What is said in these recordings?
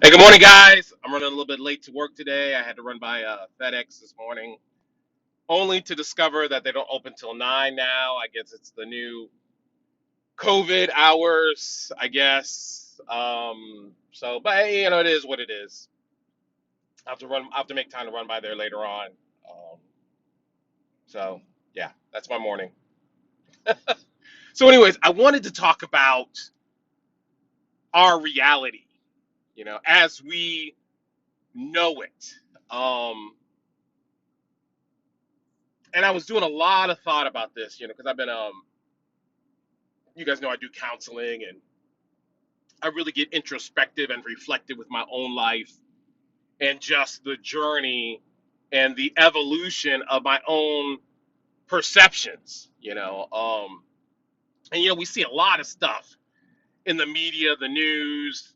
Hey, good morning, guys. I'm running a little bit late to work today. I had to run by FedEx this morning, only to discover that they don't open till 9 now. I guess it's the new COVID hours, I guess. But hey, it is what it is. I have to make time to run by there later on. Um, so yeah, that's my morning. So, anyways, I wanted to talk about our reality, as we know it. Um, and I was doing a lot of thought about this, because I've been you guys know I do counseling, and I really get introspective and reflective with my own life and just the journey and the evolution of my own perceptions, and we see a lot of stuff in the media, the news,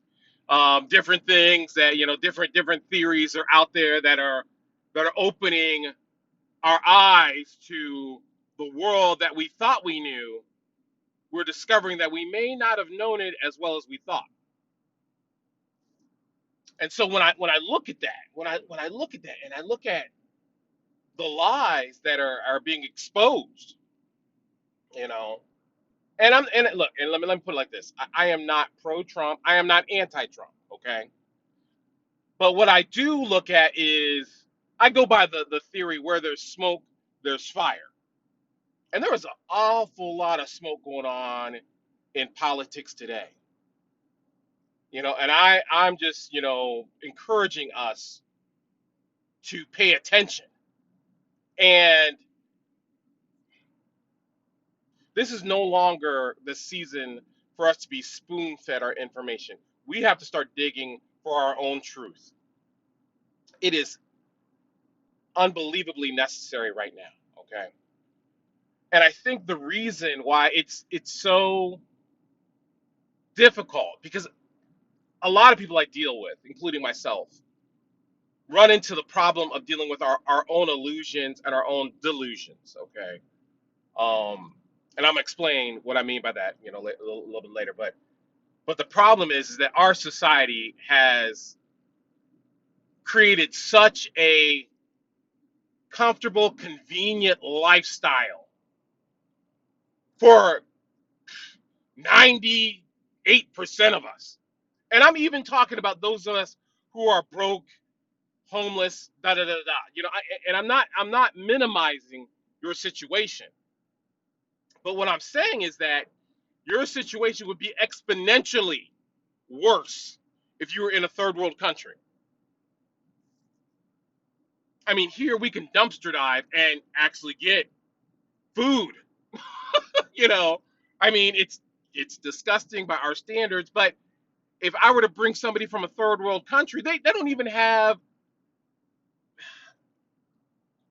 different things that different theories are out there that are opening our eyes to the world that we thought we knew. We're discovering that we may not have known it as well as we thought. And so when I look at that, when I look at that, and I look at the lies that are being exposed, you know, and look, and let me put it like this: I am not pro Trump, I am not anti Trump, okay. But what I do look at is I go by the theory where there's smoke, there's fire, and there is an awful lot of smoke going on in politics today. And I'm just encouraging us to pay attention. And this is no longer the season for us to be spoon fed our information. We have to start digging for our own truth. It is unbelievably necessary right now. Okay. And I think the reason why it's so difficult, because a lot of people I deal with, including myself, run into the problem of dealing with our own illusions and our own delusions. Okay. And I'm gonna explain what I mean by that, a little bit later. But the problem is that our society has created such a comfortable, convenient lifestyle for 98% of us. And I'm even talking about those of us who are broke, homeless, da da da da. And I'm not minimizing your situation. But what I'm saying is that your situation would be exponentially worse if you were in a third world country. I mean, here we can dumpster dive and actually get food. you know, I mean, it's disgusting by our standards, but if I were to bring somebody from a third world country, they don't even have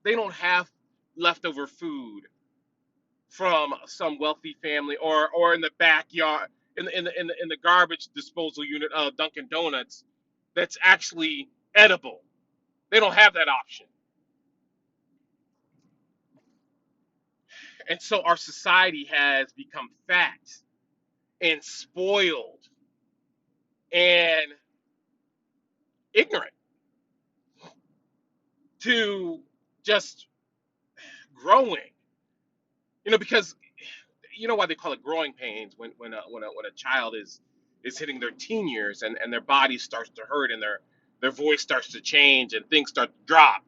they don't have leftover food from some wealthy family, or in the backyard, in the garbage disposal unit of Dunkin' Donuts, that's actually edible. They don't have that option. And so our society has become fat and spoiled and ignorant to just growing. Because why they call it growing pains when a child is hitting their teen years, and their body starts to hurt, and their voice starts to change, and things start to drop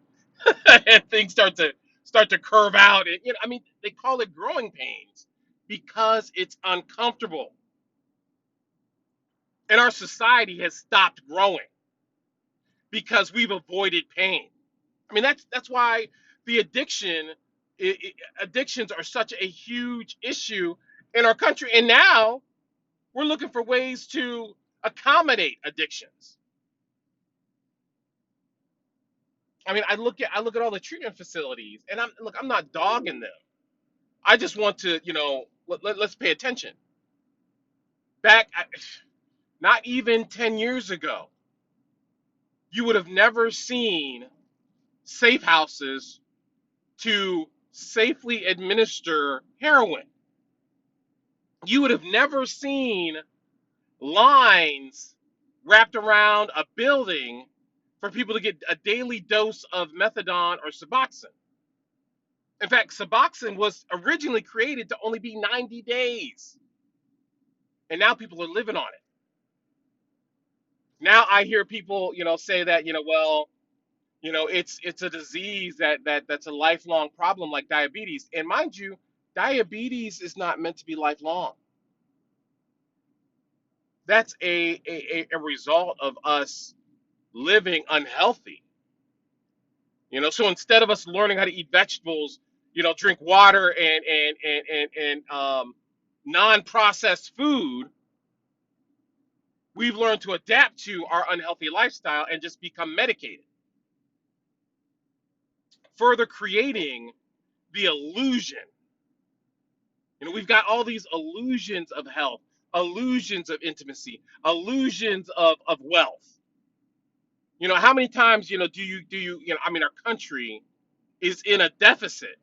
and things start to curve out. And, I mean, they call it growing pains because it's uncomfortable. And our society has stopped growing because we've avoided pain. I mean, that's why the addictions are such a huge issue in our country. And now we're looking for ways to accommodate addictions. I mean, I look at all the treatment facilities, and I'm not dogging them. I just want to, let's pay attention. Back, not even 10 years ago, you would have never seen safe houses to safely administer heroin. You would have never seen lines wrapped around a building for people to get a daily dose of methadone or Suboxone. In fact, Suboxone was originally created to only be 90 days, and now people are living on it. Now I hear people, say that, well, it's a disease that's a lifelong problem like diabetes. And mind you, diabetes is not meant to be lifelong. That's a result of us living unhealthy. So instead of us learning how to eat vegetables, drink water and non-processed food, we've learned to adapt to our unhealthy lifestyle and just become medicated, further creating the illusion. We've got all these illusions of health, illusions of intimacy, illusions of wealth. How many times, our country is in a deficit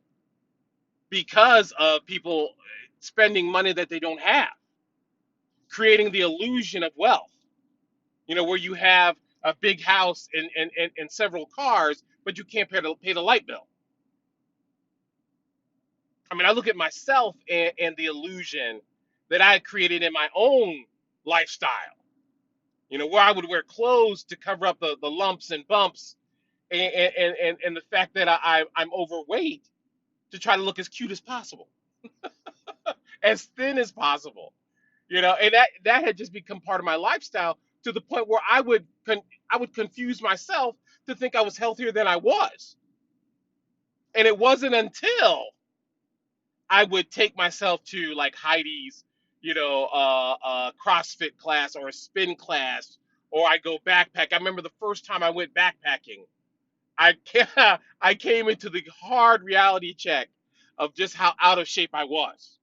because of people spending money that they don't have, creating the illusion of wealth, where you have a big house and several cars, but you can't pay the light bill. I look at myself and the illusion that I had created in my own lifestyle, where I would wear clothes to cover up the lumps and bumps and the fact that I'm overweight to try to look as cute as possible, as thin as possible, and that had just become part of my lifestyle to the point where I would confuse myself to think I was healthier than I was. And it wasn't until I would take myself to like Heidi's, CrossFit class or a spin class, or I go backpack. I remember the first time I went backpacking, I came into the hard reality check of just how out of shape I was.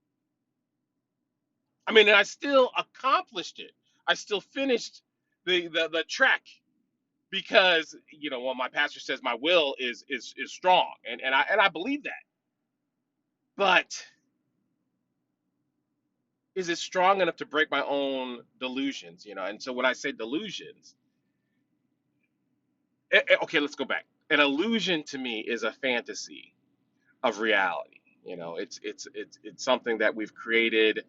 And I still accomplished it. I still finished the trek because my pastor says my will is strong, and I believe that. But is it strong enough to break my own delusions? And so when I say delusions, okay, let's go back. An illusion to me is a fantasy of reality. It's something that we've created,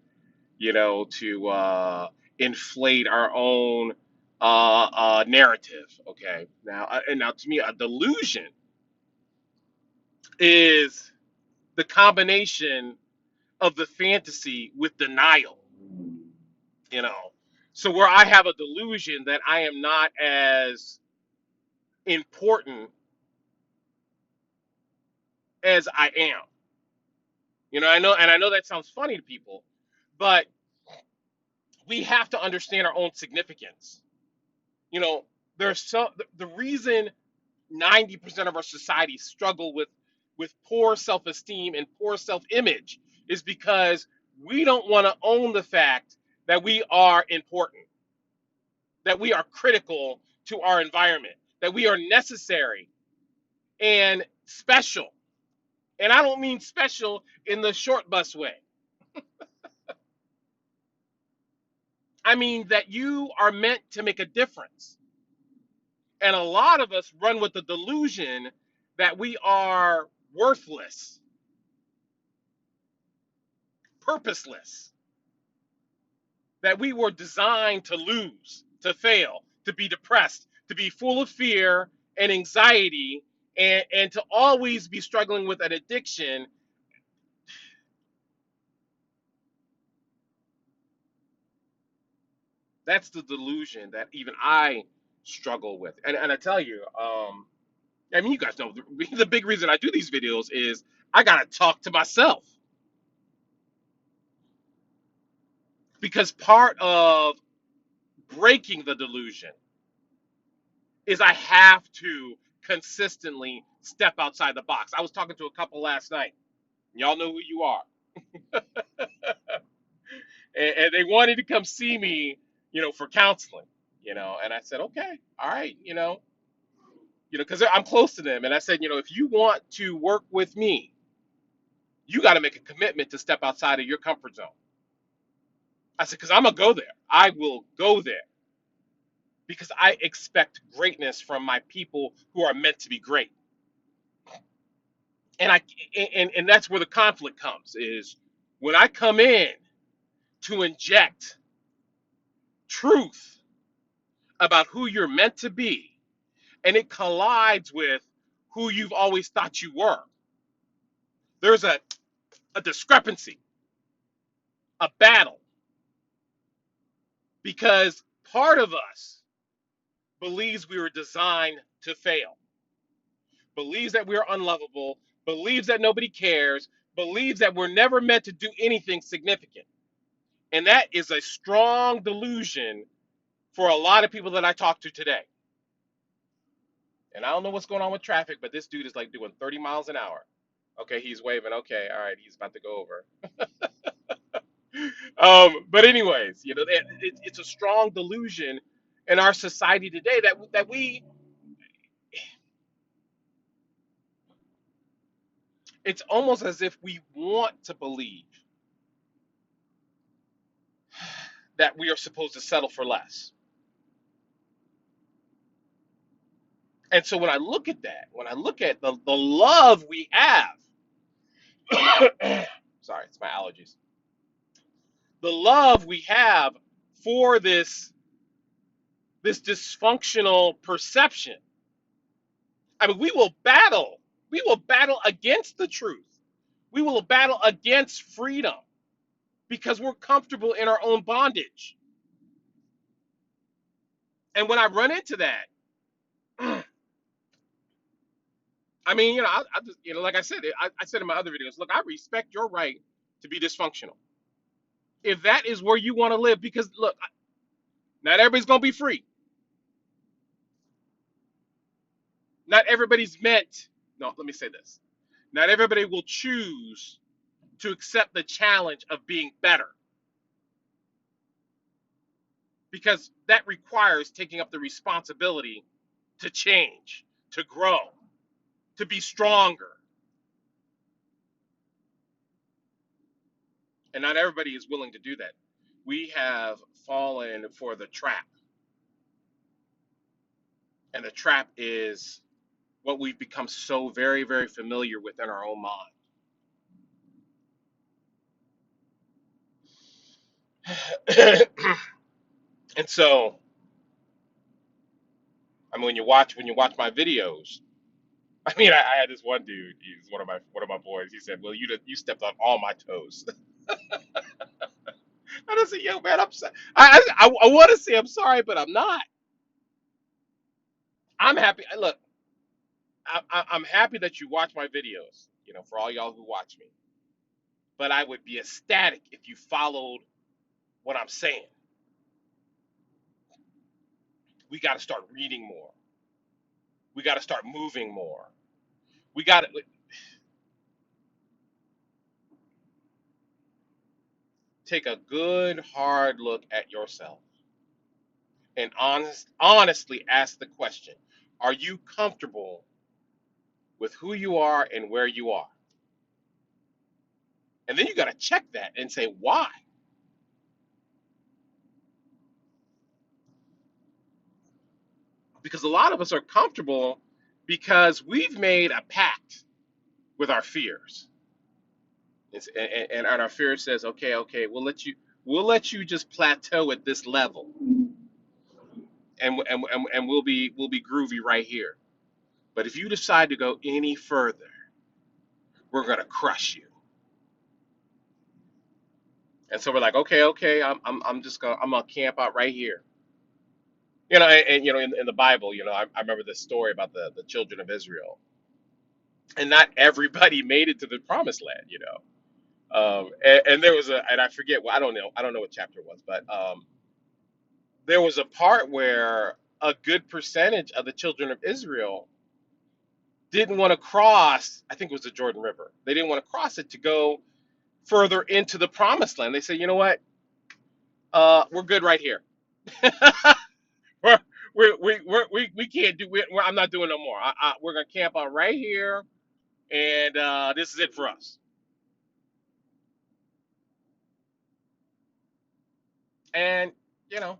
to inflate our own narrative. Okay, now to me, a delusion is the combination of the fantasy with denial. You know, so where I have a delusion that I am not as important as I am. I know that sounds funny to people, but we have to understand our own significance. You know, there's the reason 90% of our society struggle with poor self-esteem and poor self-image is because we don't want to own the fact that we are important, that we are critical to our environment, that we are necessary and special. And I don't mean special in the short bus way. I mean that you are meant to make a difference. And a lot of us run with the delusion that we are worthless, purposeless, that we were designed to lose, to fail, to be depressed, to be full of fear and anxiety, and to always be struggling with an addiction. That's the delusion that even I struggle with. And I tell you, you guys know the big reason I do these videos is I got to talk to myself. Because part of breaking the delusion is I have to consistently step outside the box. I was talking to a couple last night. Y'all know who you are. And they wanted to come see me, for counseling, and I said, okay, all right, because I'm close to them. And I said, if you want to work with me, you got to make a commitment to step outside of your comfort zone. I said, because I'm going to go there. I will go there. because I expect greatness from my people who are meant to be great. And and that's where the conflict comes is when I come in to inject truth about who you're meant to be and it collides with who you've always thought you were. There's a discrepancy, a battle, because part of us believes we were designed to fail, believes that we're unlovable, believes that nobody cares, believes that we're never meant to do anything significant. And that is a strong delusion for a lot of people that I talk to today. And I don't know what's going on with traffic, but this dude is like doing 30 miles an hour. Okay, he's waving. Okay, all right, he's about to go over. But anyways, it's a strong delusion in our society today that we. It's almost as if we want to believe that we are supposed to settle for less. And so when I look at that, when I look at the love we have, sorry, it's my allergies. The love we have for this dysfunctional perception. I mean, we will battle. We will battle against the truth. We will battle against freedom because we're comfortable in our own bondage. And when I run into that, I mean, I just, like I said, I said in my other videos, look, I respect your right to be dysfunctional. If that is where you want to live, because look, not everybody's going to be free. Not everybody's meant, no, let me say this. Not everybody will choose to accept the challenge of being better because that requires taking up the responsibility to change, to grow, to be stronger. And not everybody is willing to do that. We have fallen for the trap. And the trap is what we've become so very, very familiar with in our own mind. And so, I mean, when you watch my videos, I mean, I had this one dude. He's one of my boys. He said, "Well, you stepped on all my toes." I just said, "Yo, man, I'm sorry. I want to say I'm sorry, but I'm not. I'm happy. Look, I'm happy that you watch my videos. For all y'all who watch me, but I would be ecstatic if you followed what I'm saying. We got to start reading more. We got to start moving more. We got to take a good hard look at yourself and honestly ask the question: are you comfortable with who you are and where you are? And then you got to check that and say why. Because a lot of us are comfortable because we've made a pact with our fears. And our fear says, okay, we'll let you just plateau at this level, and we'll be groovy right here. But if you decide to go any further, we're gonna crush you. And so we're like, okay, I'm gonna camp out right here. And in the Bible, I remember this story about the children of Israel, and not everybody made it to the promised land. And there was and I forget, well, I don't know what chapter it was, but there was a part where a good percentage of the children of Israel didn't want to cross. I think it was the Jordan River. They didn't want to cross it to go further into the promised land. They said, you know what? We're good right here. we're, we can't do. I'm not doing no more. We're gonna camp out right here, and this is it for us. And you know,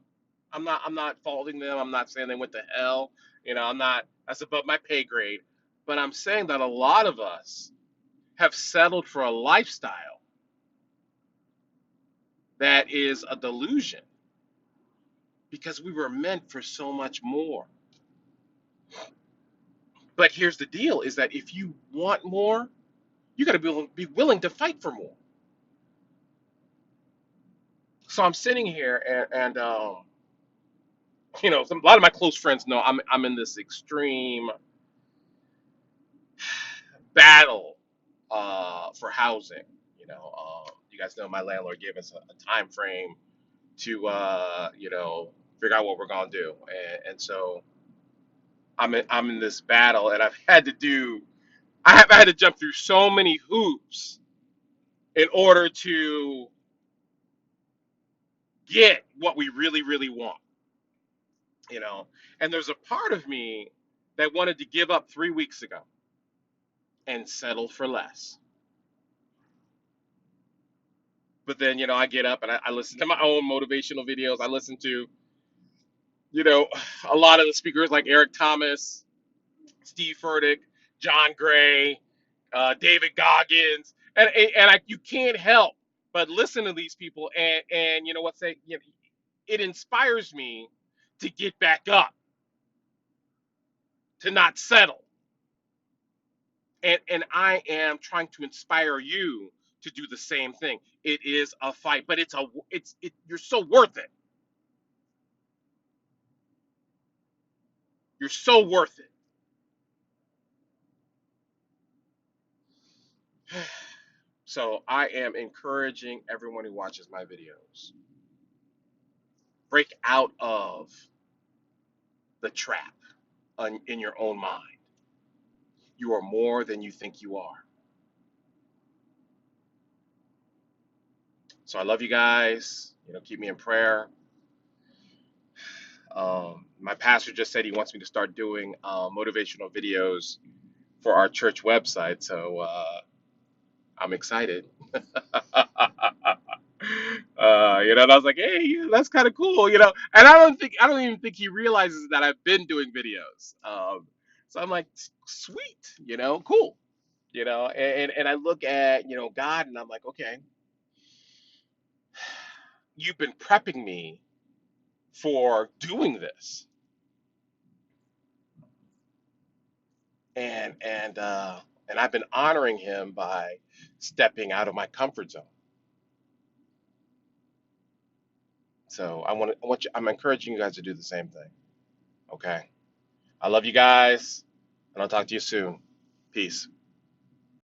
I'm not faulting them. I'm not saying they went to hell. I'm not. That's above my pay grade. But I'm saying that a lot of us have settled for a lifestyle that is a delusion because we were meant for so much more. But here's the deal: is that if you want more, you got to be willing to fight for more. So I'm sitting here, and a lot of my close friends know I'm in this extreme battle for housing. You guys know my landlord gave us a time frame to figure out what we're gonna do, and so I'm in this battle, and I have had to jump through so many hoops in order to get what we really really want. you know and there's a part of me that wanted to give up 3 weeks ago and settle for less. But then, I get up and I listen to my own motivational videos. I listen to, you know, a lot of the speakers like Eric Thomas, Steve Furtick, John Gray, David Goggins, and you can't help but listen to these people, and it inspires me to get back up, to not settle, and I am trying to inspire you to do the same thing. It is a fight, but you're so worth it. You're so worth it. So I am encouraging everyone who watches my videos, break out of the trap in your own mind. You are more than you think you are. So I love you guys. Keep me in prayer. My pastor just said he wants me to start doing motivational videos for our church website. So I'm excited. And I was like, hey, yeah, that's kind of cool. And I don't even think he realizes that I've been doing videos. So I'm like, sweet, cool. And I look at, God, and I'm like, okay, you've been prepping me for doing this. And I've been honoring him by stepping out of my comfort zone. So I'm encouraging you guys to do the same thing. Okay. I love you guys, and I'll talk to you soon. Peace.